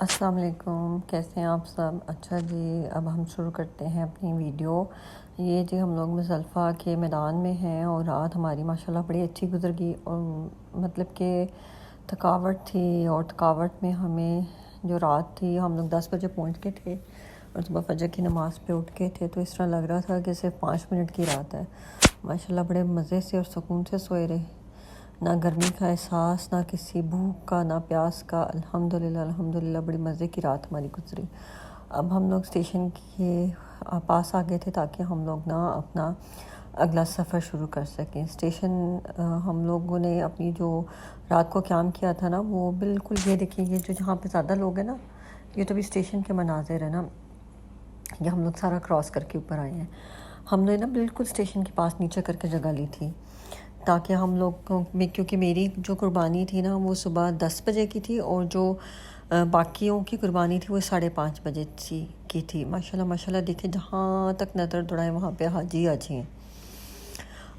السلام علیکم، کیسے ہیں آپ سب؟ اچھا جی، اب ہم شروع کرتے ہیں اپنی ویڈیو۔ یہ جی ہم لوگ مزدلفہ کے میدان میں ہیں اور رات ہماری ماشاءاللہ بڑی اچھی گزر گئی، اور مطلب کہ تھکاوٹ تھی، اور تھکاوٹ میں ہمیں جو رات تھی ہم لوگ 10 بجے پہنچ گئے تھے اور صبح فجر کی نماز پہ اٹھ گئے تھے، تو اس طرح لگ رہا تھا کہ صرف 5 منٹ کی رات ہے۔ ماشاءاللہ بڑے مزے سے اور سکون سے سوئے رہے، نہ گرمی کا احساس، نہ کسی بھوک کا، نہ پیاس کا۔ الحمدللہ بڑی مزے کی رات ہماری گزری۔ اب ہم لوگ اسٹیشن کے پاس آ گئے تھے تاکہ ہم لوگ نا اپنا اگلا سفر شروع کر سکیں۔ اسٹیشن ہم لوگوں نے اپنی جو رات کو قیام کیا تھا نا، وہ بالکل یہ دیکھیں، یہ جو جہاں پہ زیادہ لوگ ہیں نا، یہ تو بھی اسٹیشن کے مناظر ہیں نا، یہ ہم لوگ سارا کراس کر کے اوپر آئے ہیں۔ ہم نے نا بالکل اسٹیشن کے پاس نیچے کر کے جگہ لی تھی تاکہ ہم لوگ میں، کیونکہ میری جو قربانی تھی نا وہ صبح 10 بجے کی تھی، اور جو باقیوں کی قربانی تھی وہ 5:30 بجے کی تھی۔ ماشاءاللہ دیکھیں، جہاں تک نظر دوڑائیں وہاں پہ حاجی ہیں۔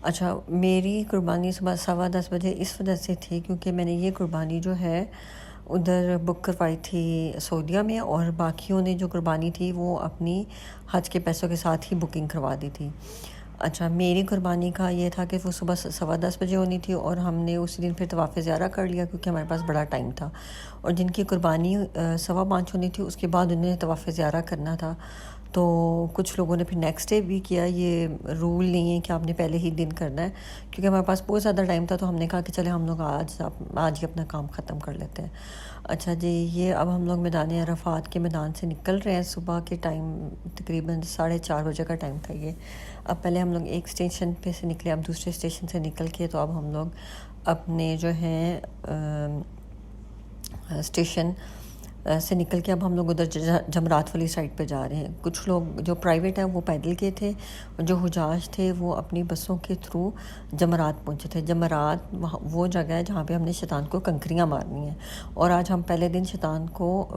اچھا، میری قربانی صبح 10:15 بجے اس وجہ سے تھی کیونکہ میں نے یہ قربانی جو ہے ادھر بک کروائی تھی سعودیہ میں، اور باقیوں نے جو قربانی تھی وہ اپنی حج کے پیسوں کے ساتھ ہی بکنگ کروا دی تھی۔ اچھا، میری قربانی کا یہ تھا کہ وہ صبح 10:15 بجے ہونی تھی، اور ہم نے اسی دن پھر طواف زیارہ کر لیا کیونکہ ہمارے پاس بڑا ٹائم تھا، اور جن کی قربانی 5:15 ہونی تھی اس کے بعد انہیں طواف زیارہ کرنا تھا، تو کچھ لوگوں نے پھر نیکسٹ ڈے بھی کیا۔ یہ رول نہیں ہے کہ آپ نے پہلے ہی دن کرنا ہے، کیونکہ ہمارے پاس بہت زیادہ ٹائم تھا، تو ہم نے کہا کہ چلے ہم لوگ آج ہی اپنا کام ختم کر لیتے ہیں۔ اچھا جی، یہ اب ہم لوگ میدان عرفات کے میدان سے نکل رہے ہیں۔ صبح کے ٹائم تقریباً 4:30 بجے کا ٹائم تھا یہ۔ اب پہلے ہم لوگ ایک اسٹیشن پہ سے نکلے، اب دوسرے اسٹیشن سے نکل کے تو اب ہم لوگ اپنے جو ہیں اسٹیشن سے نکل کے اب ہم لوگ ادھر جمرات والی سائڈ پہ جا رہے ہیں۔ کچھ لوگ جو پرائیویٹ ہیں وہ پیدل کے تھے، اور جو حجاج تھے وہ اپنی بسوں کے تھرو جمرات پہنچے تھے۔ جمرات وہ جگہ ہے جہاں پہ ہم نے شیطان کو کنکریاں مارنی ہیں، اور آج ہم پہلے دن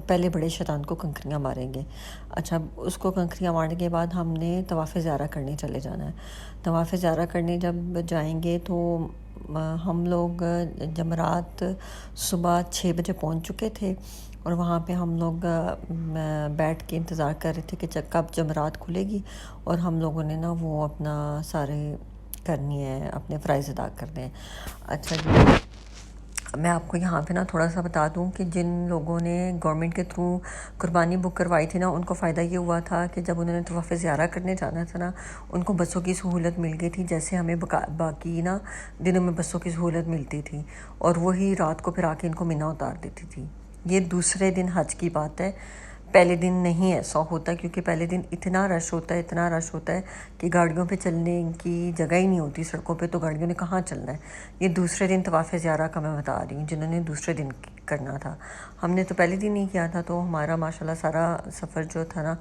پہلے بڑے شیطان کو کنکریاں ماریں گے۔ اچھا، اس کو کنکریاں مارنے کے بعد ہم نے طواف زیارہ کرنے چلے جانا ہے۔ طواف زیارہ کرنے جب جائیں گے تو ہم لوگ جمرات صبح 6 بجے پہنچ چکے تھے، اور وہاں پہ ہم لوگ بیٹھ کے انتظار کر رہے تھے کہ کب جمرات کھلے گی، اور ہم لوگوں نے نا وہ اپنا سارے کرنی ہے، اپنے فرائض ادا کرنے ہیں۔ اچھا جی، میں آپ کو یہاں پہ نا تھوڑا سا بتا دوں کہ جن لوگوں نے گورنمنٹ کے تھرو قربانی بک کروائی تھی نا، ان کو فائدہ یہ ہوا تھا کہ جب انہوں نے طواف زیارہ کرنے جانا تھا نا، ان کو بسوں کی سہولت مل گئی تھی، جیسے ہمیں باقی نا دنوں میں بسوں کی سہولت ملتی تھی، اور وہی رات کو پھر آ کے ان کو منی اتار دیتی تھی۔ یہ دوسرے دن حج کی بات ہے، پہلے دن نہیں ایسا ہوتا، کیونکہ پہلے دن اتنا رش ہوتا ہے کہ گاڑیوں پہ چلنے کی جگہ ہی نہیں ہوتی سڑکوں پہ، تو گاڑیوں نے کہاں چلنا ہے۔ یہ دوسرے دن طواف زیارہ کا میں بتا رہی ہوں، جنہوں نے دوسرے دن کرنا تھا۔ ہم نے تو پہلے دن ہی کیا تھا، تو ہمارا ماشاءاللہ سارا سفر جو تھا نا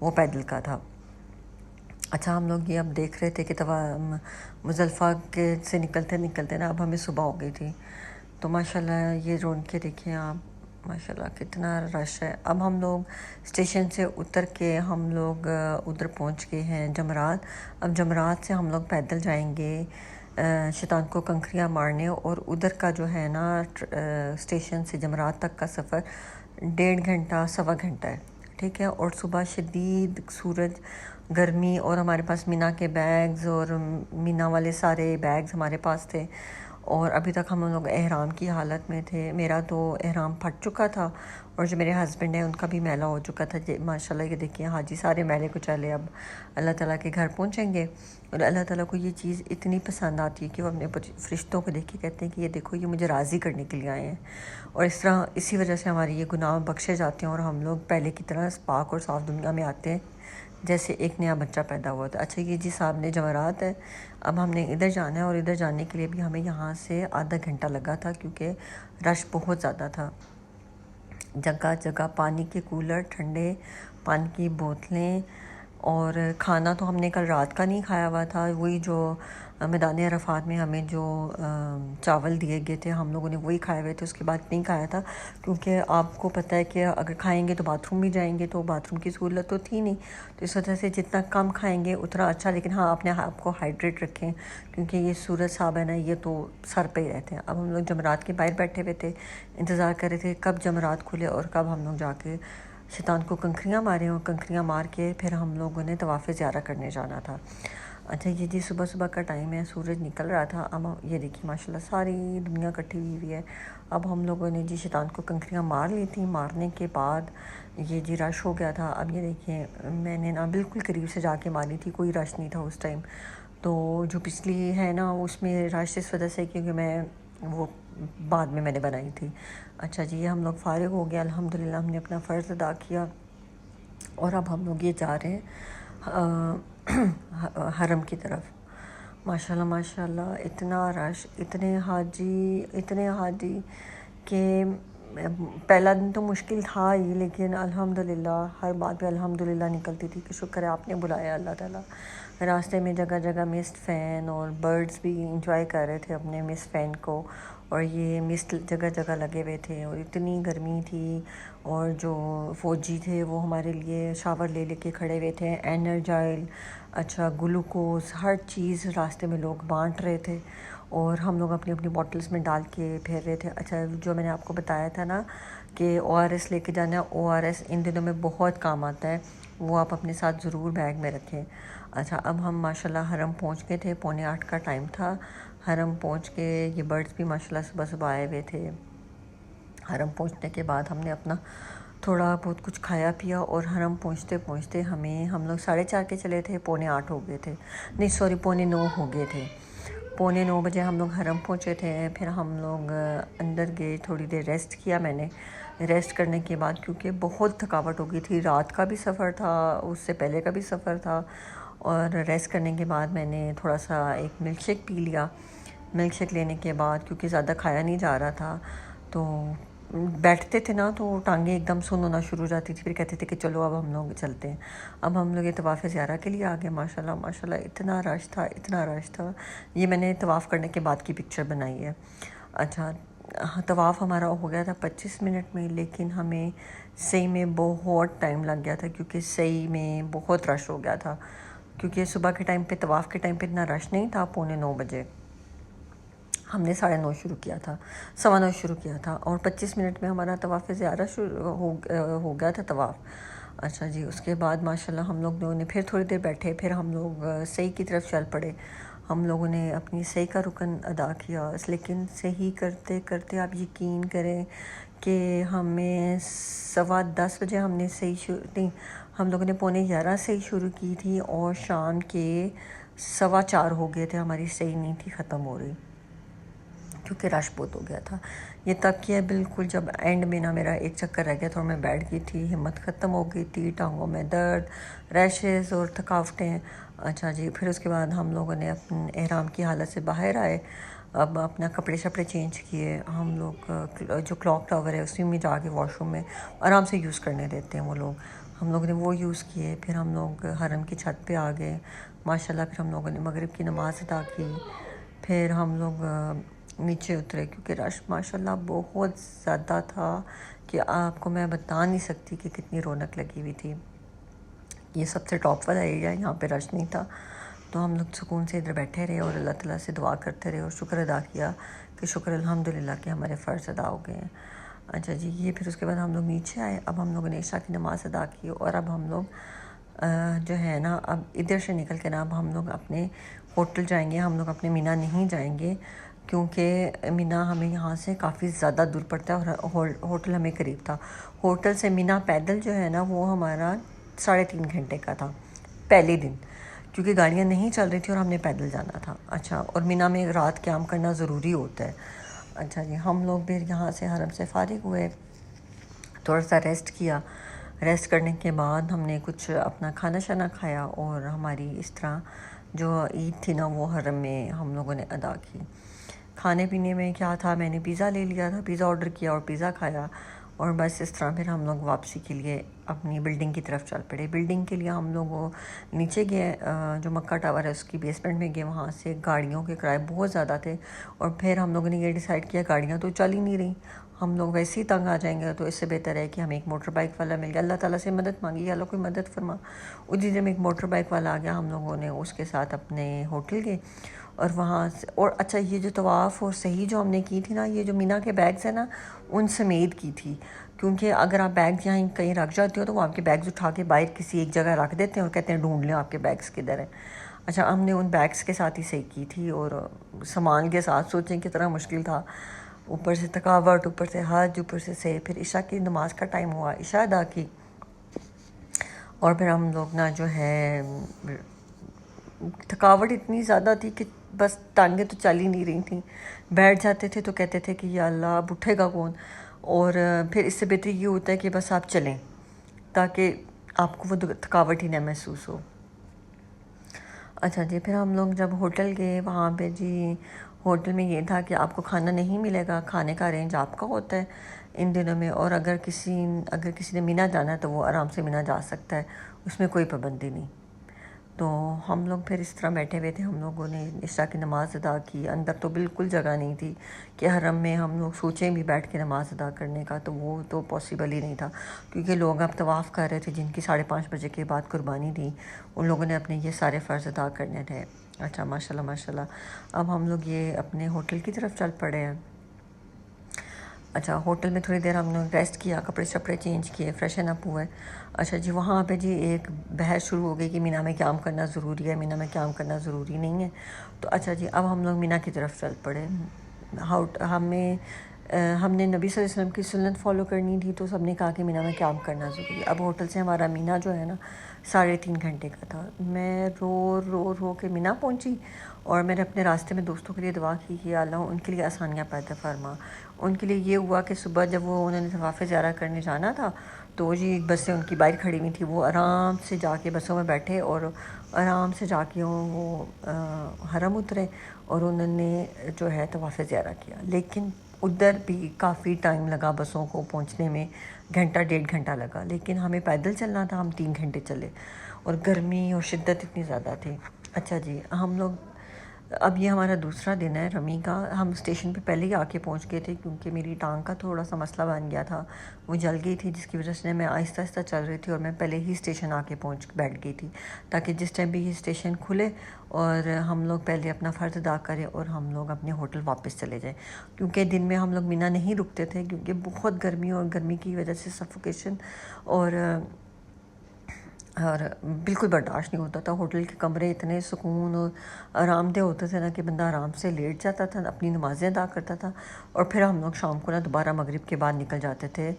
وہ پیدل کا تھا۔ اچھا، ہم لوگ یہ اب دیکھ رہے تھے کہ مزدلفہ کے سے نکلتے نا اب ہمیں صبح ہو گئی تھی، تو ماشاءاللہ یہ رونقیں دیکھیں آپ، ماشاءاللہ کتنا رش ہے۔ اب ہم لوگ اسٹیشن سے اتر کے ہم لوگ ادھر پہنچ گئے ہیں جمرات۔ اب جمرات سے ہم لوگ پیدل جائیں گے شیطان کو کنکریاں مارنے، اور ادھر کا جو ہے نا اسٹیشن سے جمرات تک کا سفر 1.5 گھنٹہ 1.25 گھنٹہ ہے، ٹھیک ہے۔ اور صبح شدید سورج، گرمی، اور ہمارے پاس مینا کے بیگز اور مینا والے سارے بیگز ہمارے پاس تھے، اور ابھی تک ہم لوگ احرام کی حالت میں تھے۔ میرا تو احرام پھٹ چکا تھا، اور جو میرے ہسبینڈ ہیں ان کا بھی میلا ہو چکا تھا۔ ماشاءاللہ یہ دیکھیں حاجی سارے میلے کو چلے اب اللہ تعالیٰ کے گھر پہنچیں گے، اور اللہ تعالیٰ کو یہ چیز اتنی پسند آتی ہے کہ وہ اپنے فرشتوں کو دیکھ کے کہتے ہیں کہ یہ دیکھو، یہ مجھے راضی کرنے کے لیے آئے ہیں، اور اسی وجہ سے ہماری یہ گناہ بخشے جاتے ہیں، اور ہم لوگ پہلے کی طرح پاک اور صاف دنیا میں آتے ہیں جیسے ایک نیا بچہ پیدا ہوا تھا۔ اچھا، یہ جی صاحب نے جمرات ہے، اب ہم نے ادھر جانا ہے، اور ادھر جانے کے لیے بھی ہمیں یہاں سے آدھا گھنٹہ لگا تھا کیونکہ رش بہت زیادہ تھا۔ جگہ جگہ پانی کے کولر، ٹھنڈے پانی کی بوتلیں، اور کھانا تو ہم نے کل رات کا نہیں کھایا ہوا تھا، وہی جو میدان عرفات میں ہمیں جو چاول دیے گئے تھے ہم لوگوں نے وہی کھائے ہوئے تھے، اس کے بعد نہیں کھایا تھا، کیونکہ آپ کو پتہ ہے کہ اگر کھائیں گے تو باتھ روم بھی جائیں گے، تو باتھ روم کی سہولت تو تھی نہیں، تو اس وجہ سے جتنا کم کھائیں گے اتنا اچھا، لیکن ہاں اپنے آپ کو ہائیڈریٹ رکھیں، کیونکہ یہ سورج صاحب ہے نا، یہ تو سر پہ ہی رہتے ہیں۔ اب ہم لوگ جمرات کے باہر بیٹھے ہوئے تھے، انتظار کر رہے تھے کب جمرات کھلے اور کب ہم لوگ جا کے شیطان کو کنکریاں مارے، اور کنکریاں مار کے پھر ہم لوگوں نے طواف زیارہ کرنے جانا تھا۔ اچھا یہ جی صبح صبح کا ٹائم ہے، سورج نکل رہا تھا، اب یہ دیکھیے ماشاءاللہ ساری دنیا اکٹھی ہوئی ہے۔ اب ہم لوگوں نے جی شیطان کو کنکریاں مار لی تھیں، مارنے کے بعد یہ جی رش ہو گیا تھا۔ اب یہ دیکھیں میں نے نا بالکل قریب سے جا کے ماری تھی، کوئی رش نہیں تھا اس ٹائم، تو جو پچھلی ہے نا اس میں رش اس وجہ سے کیونکہ میں وہ بعد میں نے بنائی تھی۔ اچھا جی یہ ہم لوگ فارغ ہو گیا الحمدللہ، ہم نے اپنا فرض ادا کیا، اور اب ہم لوگ یہ جا رہے ہیں حرم کی طرف۔ ماشاءاللہ ماشاءاللہ اتنا رش، اتنے حاجی کہ پہلا دن تو مشکل تھا ہی، لیکن الحمدللہ ہر بات پہ الحمدللہ نکلتی تھی کہ شکر ہے آپ نے بلایا اللہ تعالیٰ۔ راستے میں جگہ جگہ مسٹ فین اور برڈز بھی انجوائے کر رہے تھے اپنے مسٹ فین کو، اور یہ مسٹ جگہ جگہ لگے ہوئے تھے، اور اتنی گرمی تھی، اور جو فوجی تھے وہ ہمارے لیے شاور لے لے کے کھڑے ہوئے تھے، انرجائل اچھا گلوکوز ہر چیز راستے میں لوگ بانٹ رہے تھے، اور ہم لوگ اپنی اپنی باٹلز میں ڈال کے پھیر رہے تھے۔ اچھا جو میں نے آپ کو بتایا تھا نا کہ او آر ایس لے کے جانا ہے، او آر ایس ان دنوں میں بہت کام آتا ہے، وہ آپ اپنے ساتھ ضرور بیگ میں رکھیں۔ اچھا اب ہم ماشاءاللہ حرم پہنچ گئے تھے، 7:45 کا ٹائم تھا، حرم پہنچ کے یہ برڈز بھی ماشاءاللہ صبح صبح آئے ہوئے تھے۔ حرم پہنچنے کے بعد ہم نے اپنا تھوڑا بہت کچھ کھایا پیا، اور حرم پہنچتے پہنچتے ہم لوگ 4:30 کے چلے تھے، 7:45 ہو گئے تھے، نہیں سوری 8:45 ہو گئے تھے، 9:15 بجے ہم لوگ حرم پہنچے تھے۔ پھر ہم لوگ اندر گئے، تھوڑی دیر ریسٹ کیا میں نے، ریسٹ کرنے کے بعد کیونکہ بہت تھکاوٹ ہو گئی تھی، رات کا بھی سفر تھا، اس سے پہلے کا بھی سفر تھا، اور ریسٹ کرنے کے بعد میں نے تھوڑا سا ایک ملک شیک پی لیا۔ ملک شیک لینے کے بعد کیونکہ زیادہ کھایا نہیں جا رہا تھا، تو بیٹھتے تھے نا تو ٹانگیں ایک دم سن ہونا شروع ہو جاتی تھی، پھر کہتے تھے کہ چلو اب ہم لوگ چلتے ہیں۔ اب ہم لوگ یہ طواف زیارہ کے لیے آ گئے، ماشاءاللہ ماشاءاللہ اتنا رش تھا، یہ میں نے طواف کرنے کے بعد کی پکچر بنائی ہے۔ اچھا طواف ہمارا ہو گیا تھا 25 منٹ میں، لیکن ہمیں صحیح میں بہت ٹائم لگ گیا تھا، کیونکہ صحیح میں بہت رش ہو گیا تھا، کیونکہ صبح کے ٹائم پہ طواف کے ٹائم پہ اتنا رش نہیں تھا۔ 8:45 بجے ہم نے 9:30 شروع کیا تھا، 9:15 شروع کیا تھا، اور 25 منٹ میں ہمارا طواف زیارہ شروع ہو گیا تھا طواف۔ اچھا جی اس کے بعد ماشاءاللہ ہم لوگوں نے پھر تھوڑی دیر بیٹھے، پھر ہم لوگ صحیح کی طرف چل پڑے۔ ہم لوگوں نے اپنی صحیح کا رکن ادا کیا، لیکن صحیح کرتے کرتے آپ یقین کریں کہ ہمیں 10:15 بجے ہم نے ہم لوگوں نے 11:15 سے ہی شروع کی تھی، اور شام کے 4:15 ہو گئے تھے، ہماری صحیح نہیں تھی ختم ہو رہی، کیونکہ رش بہت ہو گیا تھا۔ یہ تب کیا بالکل جب اینڈ میں نا میرا ایک چکر رہ گیا تھا اور میں بیٹھ گئی تھی، ہمت ختم ہو گئی تھی، ٹانگوں میں درد، ریشز اور تھکاوٹیں۔ اچھا جی پھر اس کے بعد ہم لوگوں نے اپنے احرام کی حالت سے باہر آئے، اب اپنا کپڑے شپڑے چینج کیے، ہم لوگ جو کلاک ٹاور ہے اسی میں جا کے واش روم میں آرام سے یوز کرنے دیتے ہیں وہ لوگ، ہم لوگوں نے وہ یوز کیے۔ پھر ہم لوگ حرم کی چھت پہ آ گئے ماشاءاللہ، پھر ہم لوگوں نے مغرب کی نماز ادا کی، پھر ہم لوگ نیچے اترے، کیونکہ رش ماشاءاللہ بہت زیادہ تھا کہ آپ کو میں بتا نہیں سکتی کہ کتنی رونق لگی ہوئی تھی۔ یہ سب سے ٹاپ والا ایریا، یہاں پہ رش نہیں تھا، تو ہم لوگ سکون سے ادھر بیٹھے رہے اور اللہ تعالیٰ سے دعا کرتے رہے اور شکر ادا کیا کہ شکر الحمدللہ کہ ہمارے فرض ادا ہو گئے ہیں۔ اچھا جی یہ پھر اس کے بعد ہم لوگ نیچے آئے، اب ہم لوگوں نے عشاء کی نماز ادا کی، اور اب ہم لوگ جو ہے نا اب ادھر سے نکل کے نا اب ہم لوگ اپنے ہوٹل جائیں گے، ہم لوگ اپنے مینا نہیں جائیں گے، کیونکہ مینا ہمیں یہاں سے کافی زیادہ دور پڑتا ہے، اور ہوٹل ہمیں قریب تھا۔ ہوٹل سے مینا پیدل جو ہے نا وہ ہمارا 3.5 گھنٹے کا تھا پہلے دن، کیونکہ گاڑیاں نہیں چل رہی تھی اور ہم نے پیدل جانا تھا۔ اچھا اور مینا میں رات قیام کرنا ضروری ہوتا ہے۔ اچھا جی ہم لوگ پھر یہاں سے حرم سے فارغ ہوئے، تھوڑا سا ریسٹ کیا، ریسٹ کرنے کے بعد ہم نے کچھ اپنا کھانا شانا کھایا، اور ہماری اس طرح جو عید تھی نا وہ حرم میں ہم لوگوں نے ادا کی۔ کھانے پینے میں کیا تھا، میں نے پیزا لے لیا تھا، پیزا آرڈر کیا اور پیزا کھایا، اور بس اس طرح پھر ہم لوگ واپسی کے لیے اپنی بلڈنگ کی طرف چل پڑے. بلڈنگ کے لیے ہم لوگ وہ نیچے گئے, جو مکہ ٹاور ہے اس کی بیسمنٹ میں گئے. وہاں سے گاڑیوں کے کرائے بہت زیادہ تھے, اور پھر ہم لوگوں نے یہ ڈیسائیڈ کیا گاڑیاں تو چل ہی نہیں رہی, ہم لوگ ویسے ہی تنگ آ جائیں گے, تو اس سے بہتر ہے کہ ہمیں ایک موٹر بائک والا مل گیا. اللہ تعالیٰ سے مدد مانگی, اللہ کوئی مدد فرما. اسی جب ایک موٹر بائک والا آ گیا, ہم لوگوں نے اس کے ساتھ اپنے ہوٹل گئے. اور وہاں سے, اور اچھا یہ جو طواف اور صحیح جو ہم نے کی تھی نا, یہ جو مینا کے بیگز ہیں نا ان سمیت کی تھی, کیونکہ اگر آپ بیگ یہاں کہیں رکھ جاتے ہو تو وہ آپ کے بیگز اٹھا کے باہر کسی ایک جگہ رکھ دیتے ہیں اور کہتے ہیں ڈھونڈ لیں آپ کے بیگز کدھر ہیں. اچھا ہم نے ان بیگز کے ساتھ ہی صحیح کی تھی, اور سامان کے ساتھ سوچیں کتنا مشکل تھا, اوپر سے تھکاوٹ, اوپر سے حج, اوپر سے پھر عشاء کی نماز کا ٹائم ہوا, عشاء ادا کی. اور پھر ہم لوگ نا جو ہے تھکاوٹ اتنی زیادہ تھی کہ بس ٹانگیں تو چل ہی نہیں رہی تھیں. بیٹھ جاتے تھے تو کہتے تھے کہ یا اللہ اب اٹھے گا کون, اور پھر اس سے بہتر یہ ہوتا ہے کہ بس آپ چلیں تاکہ آپ کو وہ تھکاوٹ ہی نہ محسوس ہو. اچھا جی, پھر ہم لوگ جب ہوٹل گئے وہاں پہ جی ہوٹل میں یہ تھا کہ آپ کو کھانا نہیں ملے گا, کھانے کا ارینج آپ کا ہوتا ہے ان دنوں میں, اور اگر کسی نے مینا جانا ہے تو وہ آرام سے مینا جا سکتا ہے, اس میں کوئی پابندی نہیں. تو ہم لوگ پھر اس طرح بیٹھے ہوئے تھے, ہم لوگوں نے عشاء کی نماز ادا کی. اندر تو بالکل جگہ نہیں تھی کہ حرم میں ہم لوگ سوچیں بھی بیٹھ کے نماز ادا کرنے کا, تو وہ تو پاسبل ہی نہیں تھا, کیونکہ لوگ اب طواف کر رہے تھے جن کی 5:30 بجے کے بعد قربانی تھی, ان لوگوں نے اپنے یہ سارے فرض ادا کرنے تھے. اچھا ماشاء اللہ ماشاء اللہ. اب ہم لوگ یہ اپنے ہوٹل کی طرف چل پڑے ہیں. اچھا ہوٹل میں تھوڑی دیر ہم نے ریسٹ کیا, کپڑے شپڑے چینج کیے, فریشن اپ ہوئے. اچھا جی وہاں پہ جی ایک بحث شروع ہو گئی کہ مینا میں قیام کرنا ضروری ہے, مینا میں قیام کرنا ضروری نہیں ہے. تو اچھا جی اب ہم لوگ مینا کی طرف چل پڑے. ہم نے نبی صلی اللہ علیہ وسلم کی سنت فالو کرنی تھی, تو سب نے کہا کہ مینا میں قیام کرنا ضروری ہے. اب ہوٹل سے ہمارا مینا جو ہے نا 3.5 گھنٹے کا تھا. میں رو کے مینا پہنچی, اور میں نے اپنے راستے میں دوستوں کے لیے دعا کی کہ اللہ ان کے لیے آسانیاں پیدا فرما. ان کے لیے یہ ہوا کہ صبح جب انہوں نے طواف زیارہ کرنے جانا تھا تو جی بسیں ان کی باہر کھڑی ہوئی تھی, وہ آرام سے جا کے بسوں میں بیٹھے اور آرام سے جا کے وہ حرم اترے, اور انہوں نے جو ہے طواف زیارہ کیا. لیکن ادھر بھی کافی ٹائم لگا بسوں کو پہنچنے میں, 1.5 گھنٹہ لگا. لیکن ہمیں پیدل چلنا تھا, ہم 3 گھنٹے چلے, اور گرمی اور شدت اتنی زیادہ تھی. اچھا جی ہم لوگ, اب یہ ہمارا دوسرا دن ہے رمی کا. ہم اسٹیشن پہ پہلے ہی آ کے پہنچ گئے تھے, کیونکہ میری ٹانگ کا تھوڑا سا مسئلہ بن گیا تھا, وہ جل گئی تھی, جس کی وجہ سے میں آہستہ آہستہ چل رہی تھی, اور میں پہلے ہی اسٹیشن آ کے بیٹھ گئی تھی, تاکہ جس ٹائم بھی یہ اسٹیشن کھلے اور ہم لوگ پہلے اپنا فرض ادا کریں اور ہم لوگ اپنے ہوٹل واپس چلے جائیں. کیونکہ دن میں ہم لوگ مینا نہیں رکتے تھے, کیونکہ بہت گرمی, اور گرمی کی وجہ سے سفوکیشن اور بالکل برداشت نہیں ہوتا تھا. ہوٹل کے کمرے اتنے سکون اور آرام دہ ہوتے تھے نا کہ بندہ آرام سے لیٹ جاتا تھا, اپنی نمازیں ادا کرتا تھا, اور پھر ہم لوگ شام کو نا دوبارہ مغرب کے بعد نکل جاتے تھے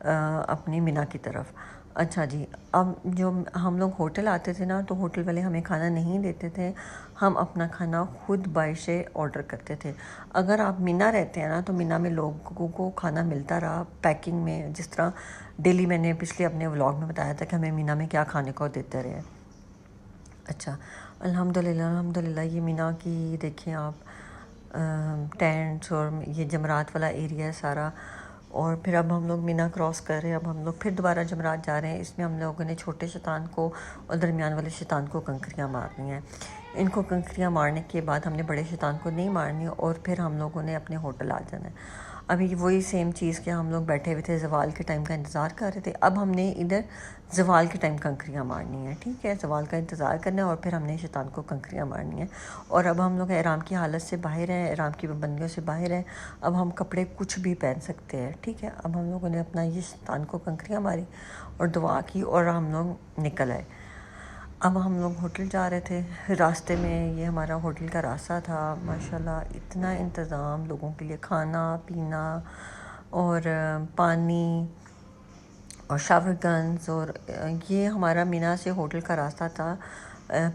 اپنی مینا کی طرف. اچھا جی اب جو ہم لوگ ہوٹل آتے تھے نا, تو ہوٹل والے ہمیں کھانا نہیں دیتے تھے, ہم اپنا کھانا خود بائشے آرڈر کرتے تھے. اگر آپ مینا رہتے ہیں نا, تو مینا میں لوگوں کو کھانا ملتا رہا پیکنگ میں, جس طرح ڈیلی میں نے پچھلے اپنے ولاگ میں بتایا تھا کہ ہمیں مینا میں کیا کھانے کو دیتے رہے. اچھا الحمدللہ یہ مینا کی دیکھیں آپ ٹینٹس اور یہ جمرات والا ایریا ہے سارا. اور پھر اب ہم لوگ مینا کراس کر رہے ہیں, اب ہم لوگ پھر دوبارہ جمرات جا رہے ہیں. اس میں ہم لوگوں نے چھوٹے شیطان کو اور درمیان والے شیطان کو کنکریاں مارنی ہیں. ان کو کنکریاں مارنے کے بعد ہم نے بڑے شیطان کو نہیں مارنی, اور پھر ہم لوگوں نے اپنے ہوٹل آ جانا ہے. ابھی وہی سیم چیز کہ ہم لوگ بیٹھے ہوئے تھے, زوال کے ٹائم کا انتظار کر رہے تھے. اب ہم نے ادھر زوال کے ٹائم کنکریاں مارنی ہیں, ٹھیک ہے, زوال کا انتظار کرنا ہے, اور پھر ہم نے شیطان کو کنکریاں مارنی ہیں. اور اب ہم لوگ احرام کی حالت سے باہر ہیں, احرام کی پابندیوں سے باہر ہیں. اب ہم کپڑے کچھ بھی پہن سکتے ہیں, ٹھیک ہے. اب ہم لوگوں نے اپنا یہ شیطان کو کنکریاں ماری اور دعا کی, اور ہم لوگ نکل آئے. اب ہم لوگ ہوٹل جا رہے تھے, راستے میں یہ ہمارا ہوٹل کا راستہ تھا. ماشاءاللہ اتنا انتظام لوگوں کے لیے, کھانا پینا اور پانی اور شاور گنز, اور یہ ہمارا مینا سے ہوٹل کا راستہ تھا.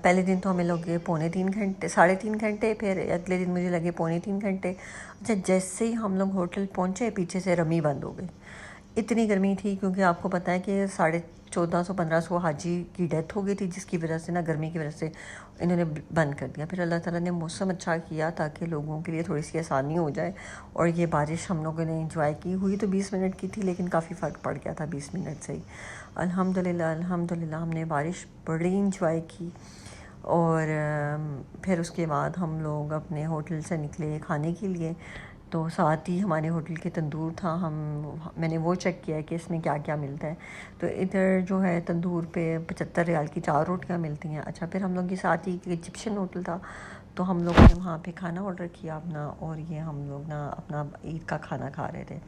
پہلے دن تو ہمیں لگے 3.5 گھنٹے, 3.5 گھنٹے, پھر اگلے دن مجھے لگے 3.5 گھنٹے. اچھا جیسے ہی ہم لوگ ہوٹل پہنچے, پیچھے سے رمی بند ہو گئی. اتنی گرمی تھی, کیونکہ آپ کو پتہ ہے کہ 1400-1500 حاجی کی ڈیتھ ہو گئی تھی، جس کی وجہ سے نا گرمی کی وجہ سے انہوں نے بند کر دیا. پھر اللہ تعالیٰ نے موسم اچھا کیا تاکہ لوگوں کے لیے تھوڑی سی آسانی ہو جائے، اور یہ بارش ہم لوگوں نے انجوائے کی. ہوئی تو 20 منٹ کی تھی لیکن کافی فرق پڑ گیا تھا 20 منٹ سے ہی. الحمدللہ ہم نے بارش بڑی انجوائے کی. اور پھر اس کے بعد ہم لوگ اپنے ہوٹل سے نکلے کھانے کے لیے، تو ساتھ ہی ہمارے ہوٹل کے تندور تھا. میں نے وہ چیک کیا کہ اس میں کیا کیا ملتا ہے. تو ادھر جو ہے تندور پہ 75 ریال کی 4 روٹیاں ملتی ہیں. اچھا، پھر ہم لوگ کے ساتھ ہی ایک ایجپشن ہوٹل تھا، تو ہم لوگوں نے وہاں پہ کھانا آرڈر کیا اپنا، اور یہ ہم لوگ نا اپنا عید کا کھانا کھا رہے تھے.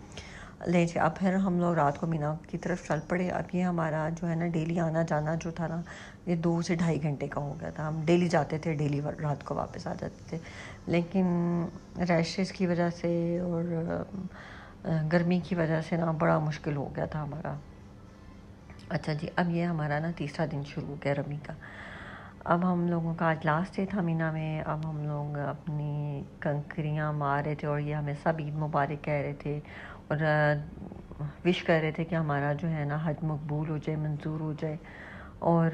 لیجیے اب پھر ہم لوگ رات کو مینا کی طرف چل پڑے. اب یہ ہمارا جو ہے نا ڈیلی آنا جانا جو تھا نا، یہ 2 سے 2.5 گھنٹے کا ہو گیا تھا. ہم ڈیلی جاتے تھے، ڈیلی رات کو واپس آ جاتے تھے، لیکن ریشز کی وجہ سے اور گرمی کی وجہ سے نا بڑا مشکل ہو گیا تھا ہمارا. اچھا جی، اب یہ ہمارا نا تیسرا دن شروع ہو گیا رمی کا. اب ہم لوگوں کا آج لاسٹ ڈے تھا مینا میں. اب ہم لوگ اپنی کنکریاں مار رہے تھے، اور یہ ہمیں سب عید مبارک کہہ رہے تھے، اور وش کر رہے تھے کہ ہمارا جو ہے نا حج مقبول ہو جائے، منظور ہو جائے. اور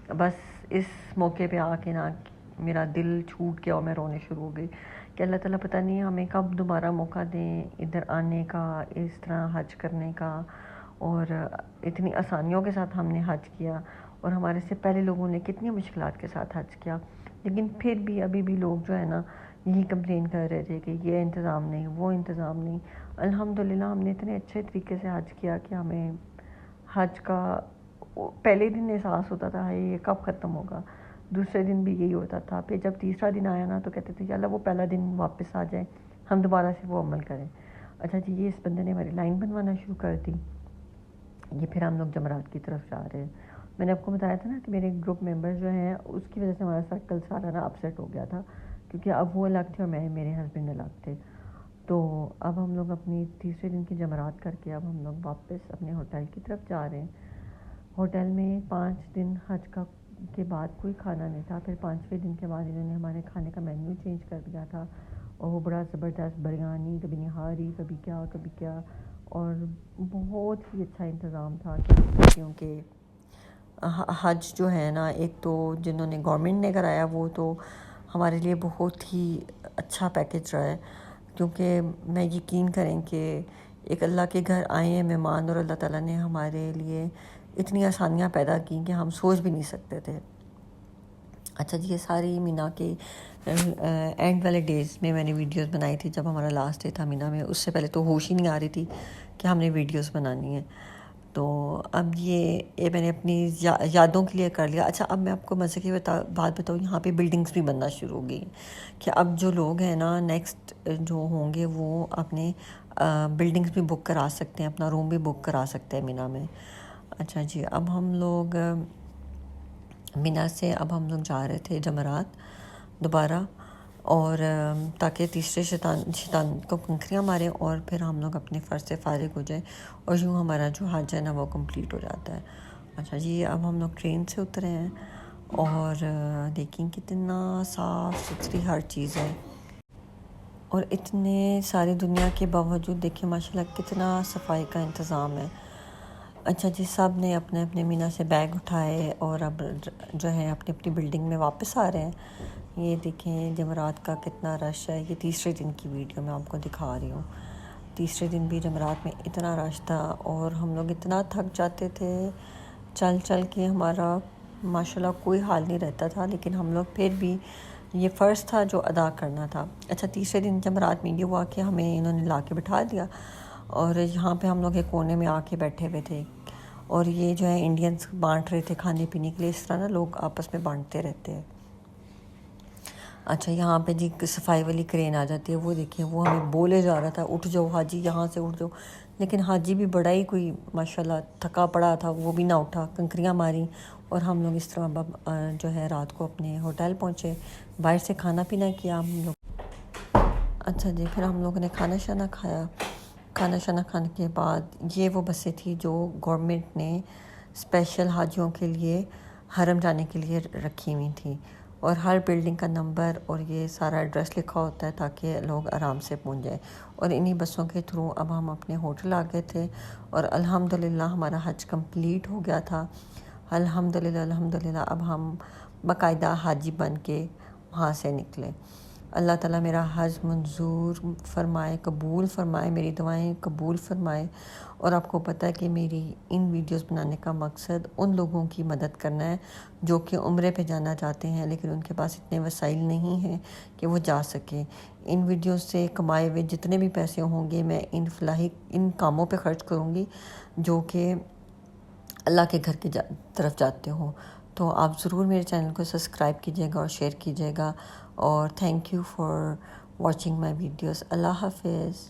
بس اس موقع پہ آ کے نا میرا دل چھوٹ گیا اور میں رونے شروع ہو گئی کہ اللہ تعالیٰ پتہ نہیں ہمیں کب دوبارہ موقع دیں ادھر آنے کا، اس طرح حج کرنے کا. اور اتنی آسانیوں کے ساتھ ہم نے حج کیا، اور ہمارے سے پہلے لوگوں نے کتنی مشکلات کے ساتھ حج کیا، لیکن پھر بھی ابھی بھی لوگ جو ہے نا یہی کمپلین کر رہے تھے کہ یہ انتظام نہیں، وہ انتظام نہیں. الحمدللہ ہم نے اتنے اچھے طریقے سے حج کیا کہ ہمیں حج کا پہلے دن احساس ہوتا تھا یہ کب ختم ہوگا، دوسرے دن بھی یہی ہوتا تھا. پھر جب تیسرا دن آیا نا تو کہتے تھے کہ اللہ وہ پہلا دن واپس آ جائے، ہم دوبارہ سے وہ عمل کریں. اچھا جی، یہ اس بندے نے ہماری لائن بنوانا شروع کر دی. یہ پھر ہم لوگ جمرات کی طرف جا رہے ہیں. میں نے آپ کو بتایا تھا نا کہ میرے گروپ ممبر جو ہیں اس کی وجہ سے ہمارا سرکل سارا نا اپسیٹ ہو گیا تھا، کیونکہ اب وہ الگ تھے اور میرے ہسبینڈ الگ تھے. تو اب ہم لوگ اپنی تیسرے دن کی جمرات کر کے اب ہم لوگ واپس اپنے ہوٹل کی طرف جا رہے ہیں. ہوٹل میں 5 دن حج کے بعد کوئی کھانا نہیں تھا. پھر 5ویں دن کے بعد انہوں نے ہمارے کھانے کا مینیو چینج کر دیا تھا، اور وہ بڑا زبردست بریانی، کبھی نہاری، کبھی کیا، اور بہت ہی اچھا انتظام تھا. کیونکہ حج جو ہے نا، ایک تو جنہوں نے گورنمنٹ نے کرایا وہ تو ہمارے لیے بہت ہی اچھا پیکیج رہا ہے، کیونکہ میں یقین کریں کہ ایک اللہ کے گھر آئے ہیں مہمان، اور اللہ تعالیٰ نے ہمارے لیے اتنی آسانیاں پیدا کی کہ ہم سوچ بھی نہیں سکتے تھے. اچھا جی، یہ ساری مینا کے اینڈ والے ڈیز میں نے ویڈیوز بنائی تھی. جب ہمارا لاسٹ ڈے تھا مینا میں، اس سے پہلے تو ہوش ہی نہیں آ رہی تھی کہ ہم نے ویڈیوز بنانی ہیں. تو اب یہ میں نے اپنی یادوں کے لیے کر لیا. اچھا، اب میں آپ کو مزے کی بات بتاؤں، یہاں پہ بلڈنگز بھی بننا شروع ہو گئی کہ اب جو لوگ ہیں نا نیکسٹ جو ہوں گے وہ اپنے بلڈنگز بھی بک کرا سکتے ہیں، اپنا روم بھی بک کرا سکتے ہیں مینا میں. اچھا جی، اب ہم لوگ مینا سے اب ہم لوگ جا رہے تھے جمرات دوبارہ، اور تاکہ تیسرے شیطان کو کنکریاں ماریں اور پھر ہم لوگ اپنے فرض سے فارغ ہو جائیں، اور یوں ہمارا جو حج ہے نا وہ کمپلیٹ ہو جاتا ہے. اچھا جی، اب ہم لوگ ٹرین سے اترے ہیں، اور دیکھیں کتنا صاف ستھری ہر چیز ہے، اور اتنے ساری دنیا کے باوجود دیکھیں ماشاءاللہ کتنا صفائی کا انتظام ہے. اچھا جی، سب نے اپنے اپنے مینا سے بیگ اٹھائے اور اب جو ہے اپنی اپنی بلڈنگ میں واپس آ رہے ہیں. یہ دیکھیں جمرات کا کتنا رش ہے. یہ تیسرے دن کی ویڈیو میں آپ کو دکھا رہی ہوں. تیسرے دن بھی جمرات میں اتنا رش تھا، اور ہم لوگ اتنا تھک جاتے تھے چل چل کے، ہمارا ماشاءاللہ کوئی حال نہیں رہتا تھا، لیکن ہم لوگ پھر بھی یہ فرض تھا جو ادا کرنا تھا. اچھا، تیسرے دن جمرات میں یہ ہوا کہ ہمیں انہوں نے لا کے بٹھا دیا، اور یہاں پہ ہم لوگ ایک کونے میں آ کے بیٹھے ہوئے تھے، اور یہ جو ہے انڈینز بانٹ رہے تھے کھانے پینے کے لیے. اس طرح نا لوگ آپس میں بانٹتے رہتے ہیں. اچھا، یہاں پہ جی صفائی والی کرین آ جاتی ہے، وہ دیکھیں وہ ہمیں بولے جا رہا تھا اٹھ جاؤ حاجی یہاں سے اٹھ جاؤ، لیکن حاجی بھی بڑا ہی کوئی ماشاءاللہ تھکا پڑا تھا، وہ بھی نہ اٹھا. کنکریاں ماری، اور ہم لوگ اس طرح جو ہے رات کو اپنے ہوٹل پہنچے. باہر سے کھانا پینا کیا ہم لوگ. اچھا جی، پھر ہم لوگوں نے کھانا شانا کھایا. کھانا شانا کھانے کے بعد یہ وہ بسیں تھیں جو گورنمنٹ نے اسپیشل حاجیوں کے لیے حرم جانے کے لیے رکھی ہوئی تھیں، اور ہر بلڈنگ کا نمبر اور یہ سارا ایڈریس لکھا ہوتا ہے تاکہ لوگ آرام سے پہنچ جائیں. اور انہی بسوں کے تھرو اب ہم اپنے ہوٹل آ گئے تھے اور الحمدللہ ہمارا حج کمپلیٹ ہو گیا تھا. الحمدللہ اب ہم باقاعدہ حاجی بن کے وہاں سے نکلے. اللہ تعالیٰ میرا حج منظور فرمائے، قبول فرمائے، میری دعائیں قبول فرمائے. اور آپ کو پتہ ہے کہ میری ان ویڈیوز بنانے کا مقصد ان لوگوں کی مدد کرنا ہے جو کہ عمرے پہ جانا چاہتے ہیں لیکن ان کے پاس اتنے وسائل نہیں ہیں کہ وہ جا سکیں. ان ویڈیوز سے کمائے ہوئے جتنے بھی پیسے ہوں گے میں ان کاموں پہ خرچ کروں گی جو کہ اللہ کے گھر کی طرف جاتے ہوں. تو آپ ضرور میرے چینل کو سبسکرائب کیجیے گا اور شیئر کیجیے گا. اور thank you for watching my videos. اللہ حافظ.